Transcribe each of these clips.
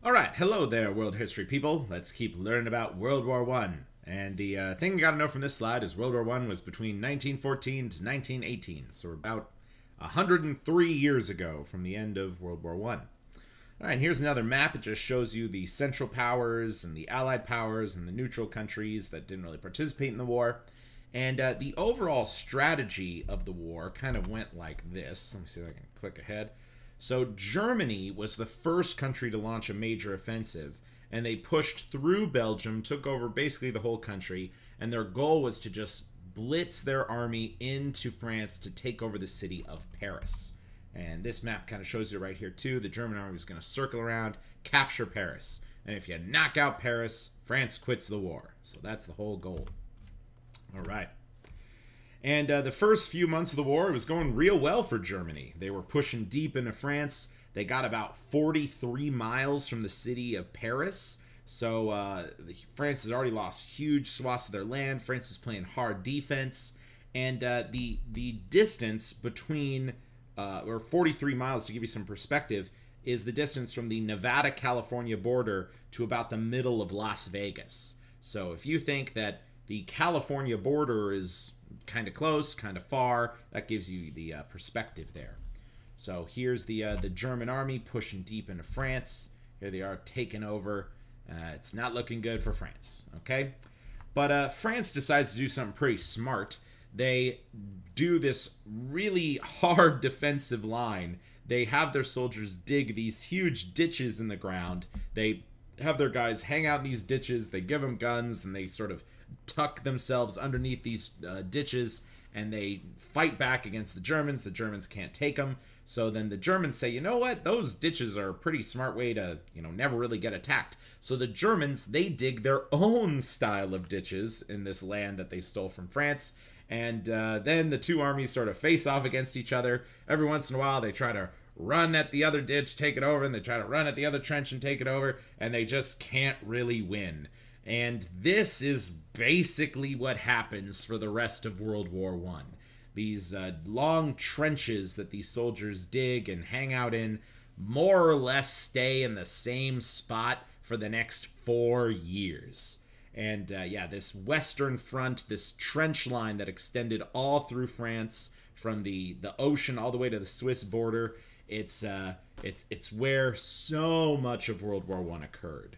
Alright, hello there, world history people. Let's keep learning about World War One. And the thing you gotta know from this slide is World War One was between 1914 to 1918, so we're about 103 years ago from the end of World War One. Alright, here's another map. It just shows you the Central Powers and the Allied powers and the neutral countries that didn't really participate in the war. And the overall strategy of the war kind of went like this. Let me see if I can click ahead. So Germany was the first country to launch a major offensive, and they pushed through Belgium, took over basically the whole country, and their goal was to just blitz their army into France to take over the city of Paris. And this map kind of shows it right here too. The German army was going to circle around, capture Paris. And if you knock out Paris, France quits the war. So that's the whole goal. All right. And the first few months of the war, it was going real well for Germany. They were pushing deep into France. They got about 43 miles from the city of Paris. So France has already lost huge swaths of their land. France is playing hard defense. And the distance between, or 43 miles to give you some perspective, is the distance from the Nevada-California border to about the middle of Las Vegas. So if you think that the California border is kind of close, kind of far, that gives you the perspective there. So here's the German army pushing deep into France. Here they are taking over. It's not looking good for France, okay? But France decides to do something pretty smart. They do this really hard defensive line. They have their soldiers dig these huge ditches in the ground. They have their guys hang out in these ditches. They give them guns, and they sort of tuck themselves underneath these ditches, and they fight back against the Germans. The Germans can't take them. So then the Germans say, you know what? Those ditches are a pretty smart way to, never really get attacked. So the Germans, they dig their own style of ditches in this land that they stole from France. And then the two armies sort of face off against each other. Every once in a while, they try to run at the other ditch, take it over, and they try to run at the other trench and take it over, and they just can't really win. And this is basically what happens for the rest of World War One. These long trenches that these soldiers dig and hang out in more or less stay in the same spot for the next 4 years. And yeah, this Western Front, this trench line that extended all through France from the ocean all the way to the Swiss border, it's where so much of World War One occurred.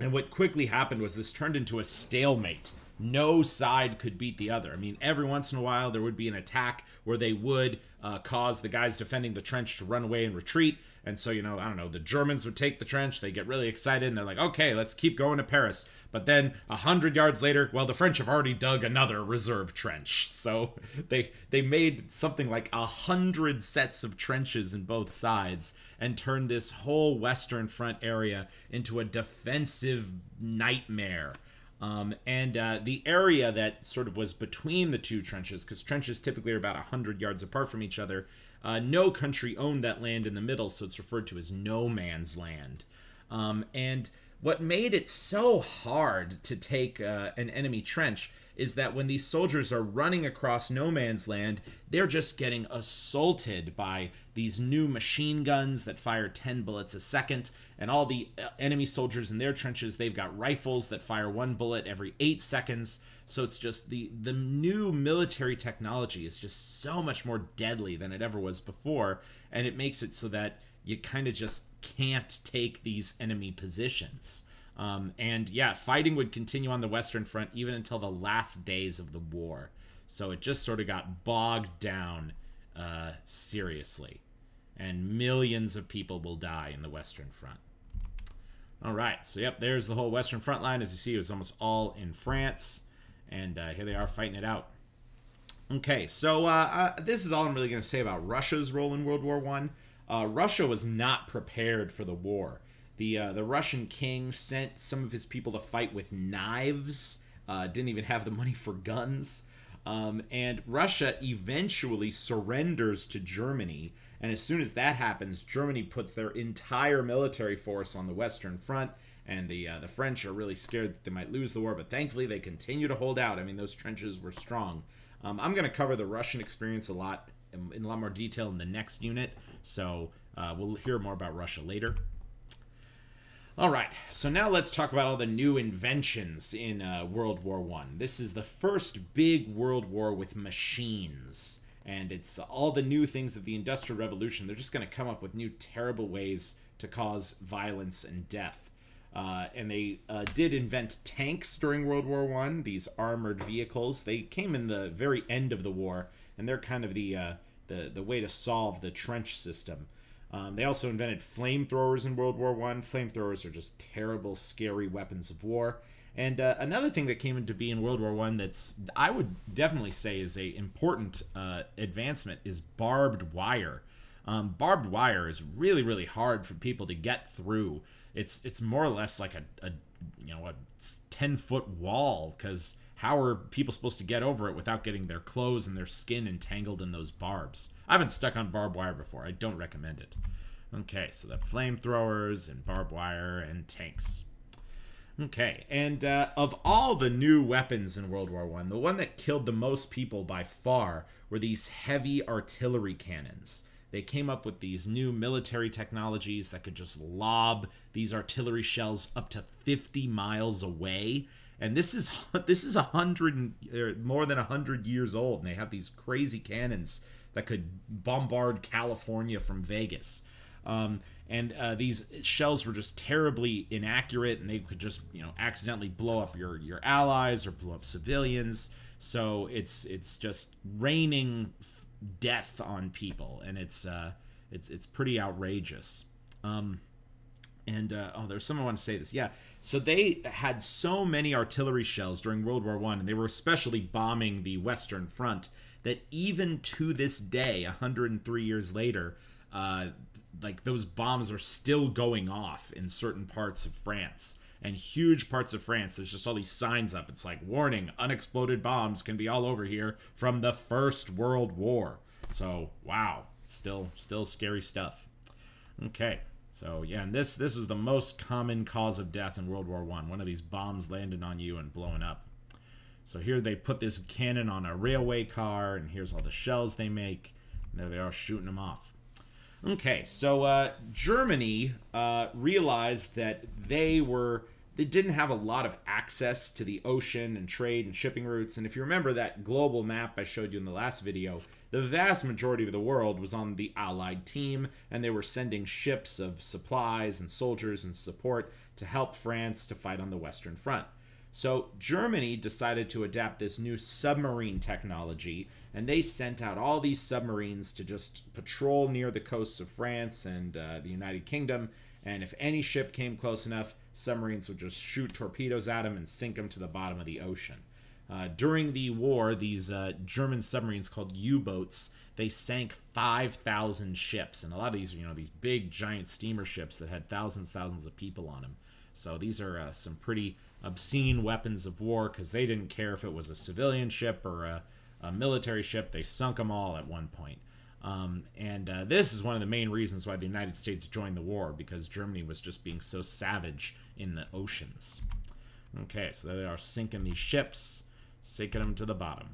And what quickly happened was this turned into a stalemate. No side could beat the other. I mean, every once in a while there would be an attack where they would cause the guys defending the trench to run away and retreat. And so, I don't know, the Germans would take the trench, they get really excited, and they're like, okay, let's keep going to Paris. But then 100 yards later, well, the French have already dug another reserve trench. So they made something like 100 sets of trenches in both sides and turned this whole Western Front area into a defensive nightmare. And the area that sort of was between the two trenches, because trenches typically are about 100 yards apart from each other, no country owned that land in the middle, so it's referred to as no man's land. And what made it so hard to take an enemy trench is that when these soldiers are running across no man's land, they're just getting assaulted by these new machine guns that fire 10 bullets a second, and all the enemy soldiers in their trenches, they've got rifles that fire 1 bullet every 8 seconds. So it's just the new military technology is just so much more deadly than it ever was before, and it makes it so that you kind of just can't take these enemy positions. And yeah, fighting would continue on the Western Front even until the last days of the war. So it just sort of got bogged down seriously. And millions of people will die in the Western Front. All right, so yep, there's the whole Western Front line. As you see, it was almost all in France. And here they are fighting it out. Okay, so this is all I'm really going to say about Russia's role in World War One. Russia was not prepared for the war. The Russian king sent some of his people to fight with knives, didn't even have the money for guns, and Russia eventually surrenders to Germany, and as soon as that happens, Germany puts their entire military force on the Western Front, and the French are really scared that they might lose the war, but thankfully they continue to hold out. I mean, those trenches were strong. I'm going to cover the Russian experience in a lot more detail in the next unit, so we'll hear more about Russia later. All right, so now let's talk about all the new inventions in World War One. This is the first big world war with machines, and it's all the new things of the Industrial Revolution. They're just going to come up with new terrible ways to cause violence and death. And they did invent tanks during World War One. These armored vehicles. They came in the very end of the war, and they're kind of the way to solve the trench system. They also invented flamethrowers in World War One. Flamethrowers are just terrible, scary weapons of war. And another thing that came into being in World War One that's I would definitely say is a important advancement is barbed wire. Barbed wire is really, really hard for people to get through. It's more or less like a 10-foot wall, because how are people supposed to get over it without getting their clothes and their skin entangled in those barbs? I've been stuck on barbed wire before. I don't recommend it. Okay, so the flamethrowers and barbed wire and tanks. Okay, and of all the new weapons in World War One, the one that killed the most people by far were these heavy artillery cannons. They came up with these new military technologies that could just lob these artillery shells up to 50 miles away. And this is more than 100 years old, and they have these crazy cannons that could bombard California from Vegas. These shells were just terribly inaccurate, and they could just accidentally blow up your allies or blow up civilians. So it's just raining death on people, and it's pretty outrageous. There's someone want to say this. Yeah, so they had so many artillery shells during World War One, and they were especially bombing the Western Front, that even to this day, 103 years later, those bombs are still going off in certain parts of France. And huge parts of France, there's just all these signs up. It's like, warning, unexploded bombs can be all over here from the First World War. So, wow, still scary stuff. Okay, so yeah, and this is the most common cause of death in World War One. One of these bombs landing on you and blowing up. So here they put this cannon on a railway car, and here's all the shells they make. And there they are shooting them off. Okay, so Germany realized that they didn't have a lot of access to the ocean and trade and shipping routes. And if you remember that global map I showed you in the last video, the vast majority of the world was on the Allied team, and they were sending ships of supplies and soldiers and support to help France to fight on the Western Front. So Germany decided to adapt this new submarine technology, and they sent out all these submarines to just patrol near the coasts of France and the United Kingdom. And if any ship came close enough, submarines would just shoot torpedoes at them and sink them to the bottom of the ocean. During the war, these German submarines called U-boats, they sank 5,000 ships. And a lot of these, these big, giant steamer ships that had thousands of people on them. So these are some pretty obscene weapons of war, because they didn't care if it was a civilian ship or a military ship. They sunk them all at one point. This is one of the main reasons why the United States joined the war, because Germany was just being so savage in the oceans. Okay, so they are sinking these ships, sinking them to the bottom.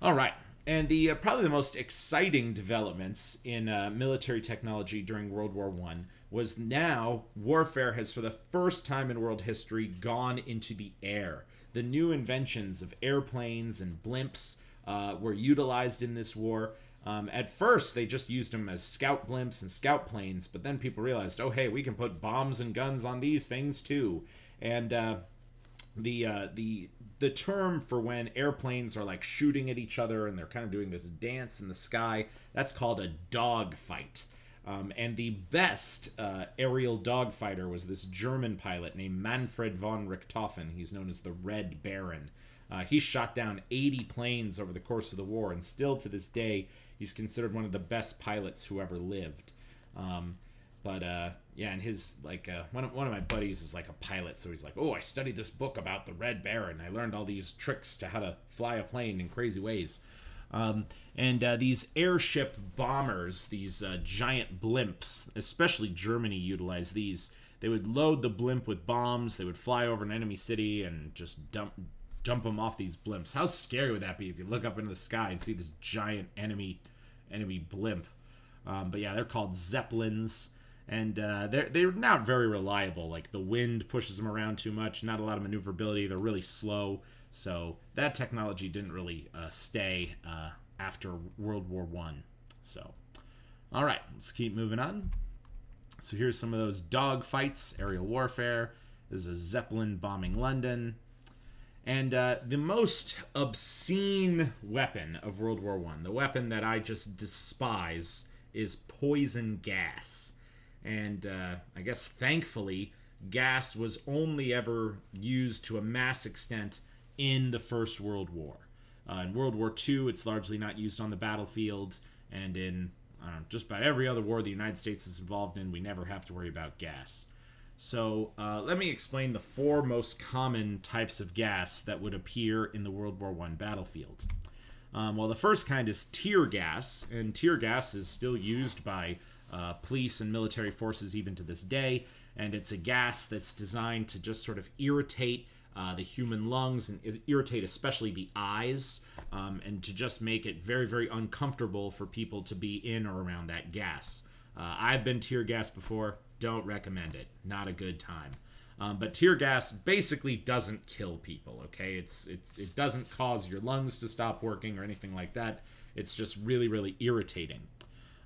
All right, and the probably the most exciting developments in military technology during World War One was now warfare has, for the first time in world history, gone into the air. The new inventions of airplanes and blimps were utilized in this war. At first, they just used them as scout blimps and scout planes, but then people realized, oh, hey, we can put bombs and guns on these things too. And the term for when airplanes are like shooting at each other and they're kind of doing this dance in the sky, that's called a dogfight. And the best aerial dogfighter was this German pilot named Manfred von Richthofen. He's known as the Red Baron. He shot down 80 planes over the course of the war, and still to this day, he's considered one of the best pilots who ever lived. Yeah, and his one of my buddies is like a pilot, so he's like, oh, I studied this book about the Red Baron. I learned all these tricks to how to fly a plane in crazy ways. These airship bombers, these giant blimps, especially Germany utilized these. They would load the blimp with bombs. They would fly over an enemy city and just dump them off these blimps. How scary would that be if you look up into the sky and see this giant enemy blimp? But yeah, they're called Zeppelins. and they're not very reliable. Like the wind pushes them around too much, not a lot of maneuverability. They're really slow, so that technology didn't really stay after World War One. So, all right, let's keep moving on. So here's some of those dog fights, aerial warfare. This is a Zeppelin bombing London. And the most obscene weapon of World War I, the weapon that I just despise, is poison gas. And I guess thankfully, gas was only ever used to a mass extent in the First World War. In World War II, it's largely not used on the battlefield, and in just about every other war the United States is involved in, we never have to worry about gas. So let me explain the 4 most common types of gas that would appear in the World War I battlefield. Well, the first kind is tear gas, and tear gas is still used by police and military forces even to this day, and it's a gas that's designed to just sort of irritate the human lungs and irritate especially the eyes, and to just make it very, very uncomfortable for people to be in or around that gas. I've been tear gassed before. Don't recommend it. Not a good time. But tear gas basically doesn't kill people, okay? It doesn't cause your lungs to stop working or anything like that. It's just really, really irritating.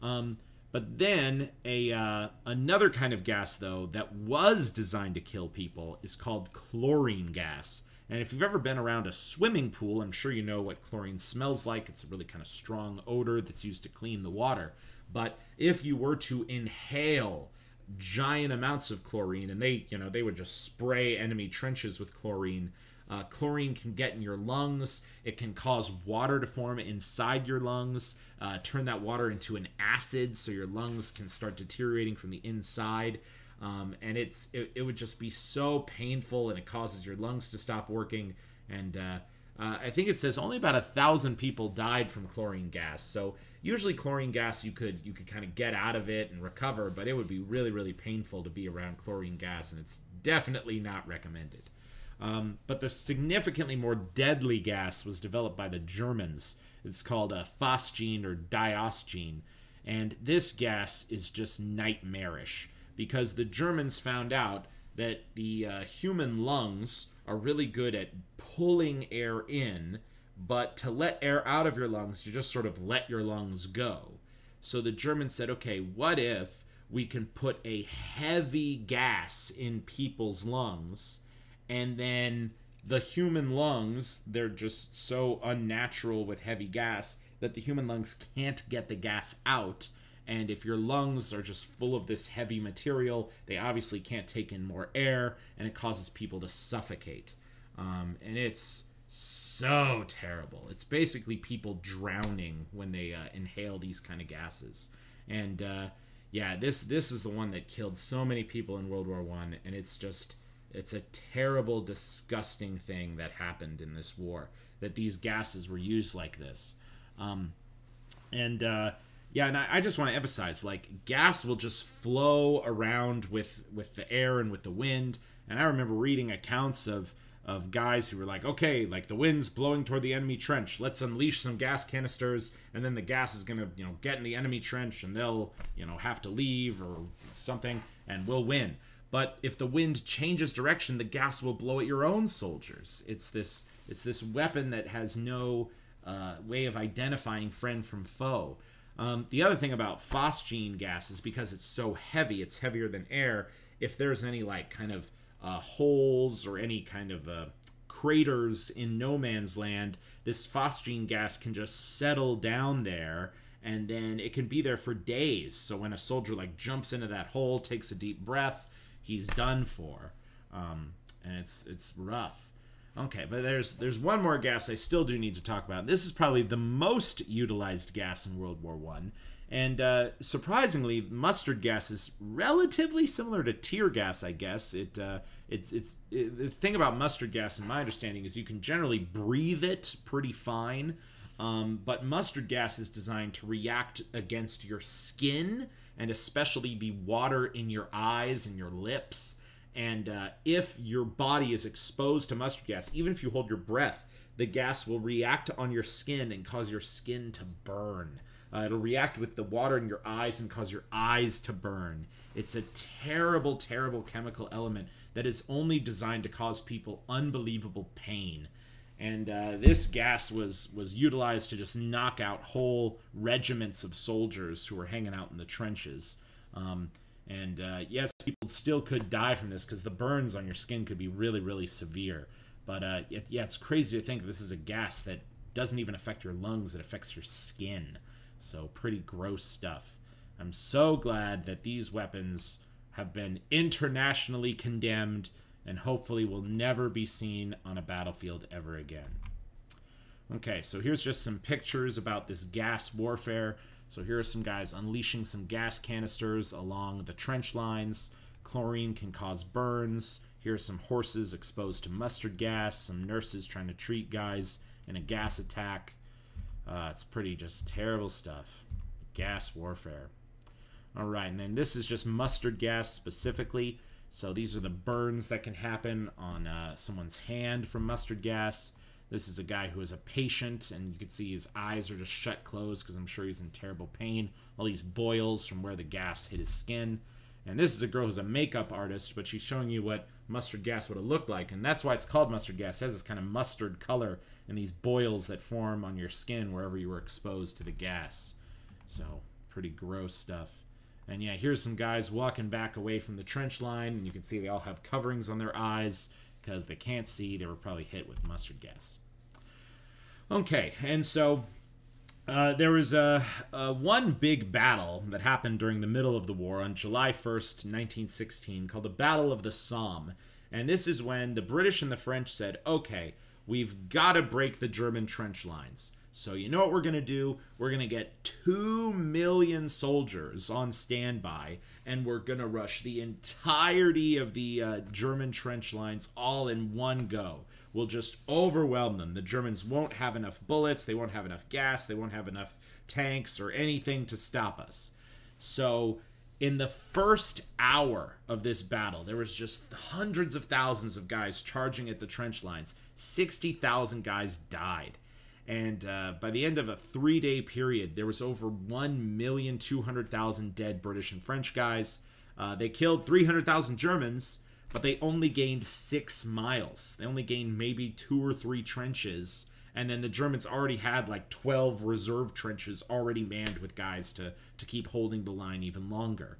But then another kind of gas, though, that was designed to kill people is called chlorine gas. And if you've ever been around a swimming pool, I'm sure you know what chlorine smells like. It's a really kind of strong odor that's used to clean the water. But if you were to inhale giant amounts of chlorine, and they would just spray enemy trenches with chlorine. Chlorine can get in your lungs. It can cause water to form inside your lungs, turn that water into an acid, so your lungs can start deteriorating from the inside. And it would just be so painful, and it causes your lungs to stop working. And I think it says only about 1,000 people died from chlorine gas. So usually chlorine gas you could kind of get out of it and recover, but it would be really, really painful to be around chlorine gas, and it's definitely not recommended. But the significantly more deadly gas was developed by the Germans. It's called phosgene or diosgene, and this gas is just nightmarish because the Germans found out that the human lungs are really good at pulling air in, but to let air out of your lungs, you just sort of let your lungs go. So the Germans said, okay, what if we can put a heavy gas in people's lungs, and then the human lungs, they're just so unnatural with heavy gas that the human lungs can't get the gas out. And if your lungs are just full of this heavy material, they obviously can't take in more air, and it causes people to suffocate. And it's so terrible. It's basically people drowning when they inhale these kind of gases. And yeah, this is the one that killed so many people in World War I, and it's a terrible, disgusting thing that happened in this war, that these gases were used like this. Yeah, and I just want to emphasize, like, gas will just flow around with the air and with the wind. And I remember reading accounts of guys who were like, okay, like the wind's blowing toward the enemy trench, let's unleash some gas canisters, and then the gas is going to, get in the enemy trench, and they'll, have to leave or something, and we'll win. But if the wind changes direction, the gas will blow at your own soldiers. It's this weapon that has no way of identifying friend from foe. The other thing about phosgene gas is because it's so heavy, it's heavier than air. If there's any kind of holes or any kind of craters in no man's land, this phosgene gas can just settle down there, and then it can be there for days. So when a soldier jumps into that hole, takes a deep breath, he's done for. And it's rough. Okay, but there's one more gas I still do need to talk about. This is probably the most utilized gas in World War I. And surprisingly, mustard gas is relatively similar to tear gas, I guess. The thing about mustard gas, in my understanding, is you can generally breathe it pretty fine. But mustard gas is designed to react against your skin, and especially the water in your eyes and your lips. And if your body is exposed to mustard gas, even if you hold your breath, the gas will react on your skin and cause your skin to burn. It'll react with the water in your eyes and cause your eyes to burn. It's a terrible, terrible chemical element that is only designed to cause people unbelievable pain. And this gas was utilized to just knock out whole regiments of soldiers who were hanging out in the trenches. Yes, people still could die from this because the burns on your skin could be really, really severe. But yeah, it's crazy to think this is a gas that doesn't even affect your lungs, it affects your skin. So pretty gross stuff. I'm so glad that these weapons have been internationally condemned and hopefully will never be seen on a battlefield ever again. Okay, so here's just some pictures about this gas warfare. So here are some guys unleashing some gas canisters along the trench lines. Chlorine can cause burns. Here's some horses exposed to mustard gas. Some nurses trying to treat guys in a gas attack. It's pretty just terrible stuff. Gas warfare. All right, and then this is just mustard gas specifically. So these are the burns that can happen on someone's hand from mustard gas. This is a guy who is a patient, and you can see his eyes are just shut closed because I'm sure he's in terrible pain. All these boils from where the gas hit his skin. And this is a girl who's a makeup artist, but she's showing you what mustard gas would have looked like. And that's why it's called mustard gas. It has this kind of mustard color and these boils that form on your skin wherever you were exposed to the gas. So, pretty gross stuff. And yeah, here's some guys walking back away from the trench line, and you can see they all have coverings on their eyes because they can't see. They were probably hit with mustard gas. Okay, and so there was one big battle that happened during the middle of the war on July 1st, 1916, called the Battle of the Somme. And this is when the British and the French said, okay, we've got to break the German trench lines. So you know what we're going to do? We're going to get 2 million soldiers on standby, and we're going to rush the entirety of the German trench lines all in one go. We'll just overwhelm them. The Germans won't have enough bullets, they won't have enough gas, they won't have enough tanks or anything to stop us. So in the first hour of this battle, there was just hundreds of thousands of guys charging at the trench lines. 60,000 guys died. And by the end of a 3-day period, there was over 1,200,000 dead British and French guys. They killed 300,000 Germans, but they only gained 6 miles. They only gained maybe 2 or 3 trenches. And then the Germans already had like 12 reserve trenches already manned with guys to keep holding the line even longer.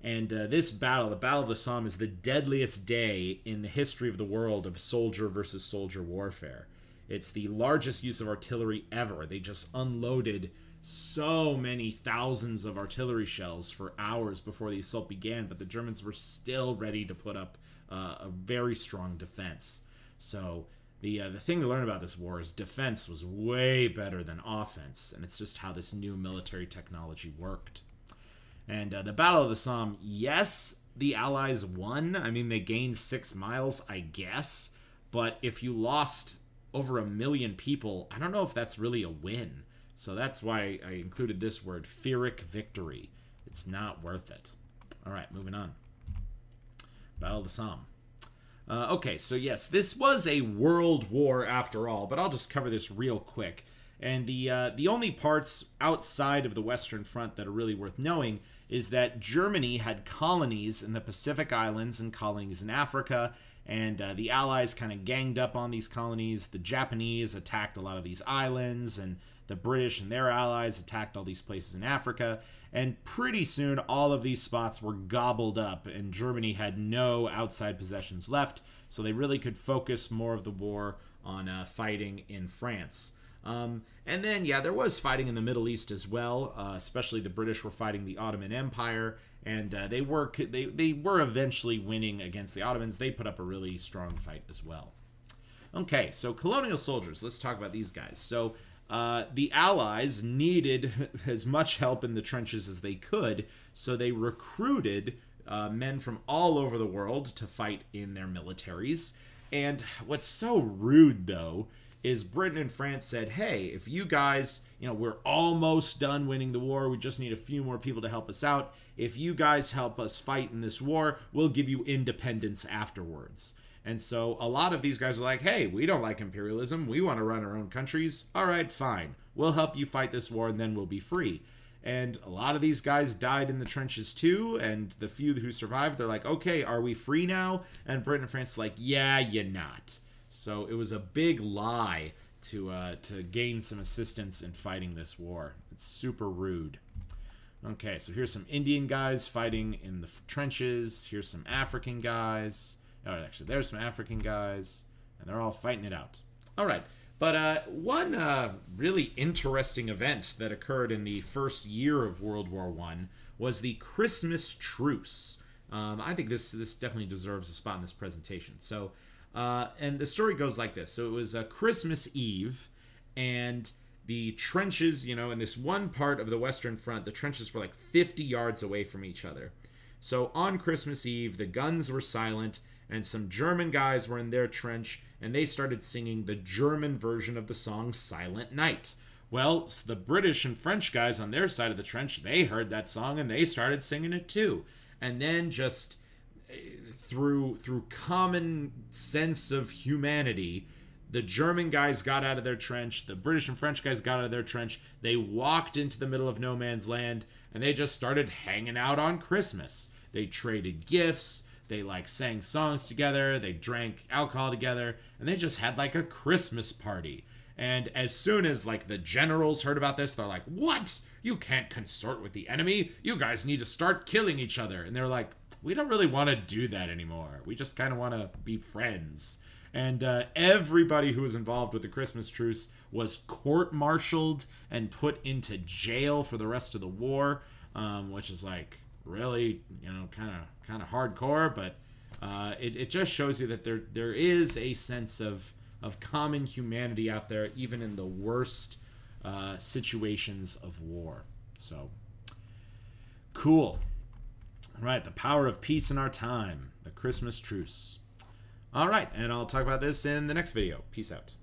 This battle, the Battle of the Somme, is the deadliest day in the history of the world of soldier versus soldier warfare. It's the largest use of artillery ever. They just unloaded so many thousands of artillery shells for hours before the assault began, but the Germans were still ready to put up a very strong defense. So the thing to learn about this war is defense was way better than offense, and it's just how this new military technology worked. And the Battle of the Somme, yes, the Allies won. I mean, they gained 6 miles, I guess, but if you lost over 1 million people, I don't know if that's really a win. So that's why I included this word, Pyrrhic victory. It's not worth it. All right, moving on. Battle of the Somme. Okay, so yes, this was a world war after all, but I'll just cover this real quick. And the only parts outside of the Western Front that are really worth knowing is that Germany had colonies in the Pacific Islands and colonies in Africa, and the Allies kind of ganged up on these colonies. The Japanese attacked a lot of these islands, and the British and their allies attacked all these places in Africa. And pretty soon, all of these spots were gobbled up, and Germany had no outside possessions left, so they really could focus more of the war on fighting in France. And then, yeah, there was fighting in the Middle East as well, especially the British were fighting the Ottoman Empire, and they were eventually winning against the Ottomans. They put up a really strong fight as well. Okay, so colonial soldiers, let's talk about these guys. So the Allies needed as much help in the trenches as they could, so they recruited men from all over the world to fight in their militaries. And what's so rude, though, is Britain and France said, hey, if you guys, we're almost done winning the war, we just need a few more people to help us out. If you guys help us fight in this war, we'll give you independence afterwards. And so a lot of these guys are like, hey, we don't like imperialism. We want to run our own countries. All right, fine. We'll help you fight this war, and then we'll be free. And a lot of these guys died in the trenches too, and the few who survived, they're like, okay, are we free now? And Britain and France are like, yeah, you're not. So it was a big lie to gain some assistance in fighting this war. It's super rude. Okay, so here's some Indian guys fighting in the trenches. Here's some African guys. Oh, actually, there's some African guys, and they're all fighting it out. All right. But one really interesting event that occurred in the first year of World War I was the Christmas truce. I think this definitely deserves a spot in this presentation. So, and the story goes like this. So it was Christmas Eve, and the trenches, in this one part of the Western Front, the trenches were like 50 yards away from each other. So on Christmas Eve, the guns were silent, and some German guys were in their trench, and they started singing the German version of the song Silent Night. Well, the British and French guys on their side of the trench, they heard that song, and they started singing it too. And then just through common sense of humanity, the German guys got out of their trench, the British and French guys got out of their trench, they walked into the middle of no man's land, and they just started hanging out on Christmas. They traded gifts, they sang songs together, they drank alcohol together, and they just had a Christmas party. And as soon as the generals heard about this, they're like, what? You can't consort with the enemy. You guys need to start killing each other. And they're like, we don't really want to do that anymore. We just kind of want to be friends. And everybody who was involved with the Christmas truce was court-martialed and put into jail for the rest of the war, which is really, kind of hardcore, but it just shows you that there is a sense of common humanity out there, even in the worst situations of war. So, cool. All right, the power of peace in our time, the Christmas truce. All right, and I'll talk about this in the next video. Peace out.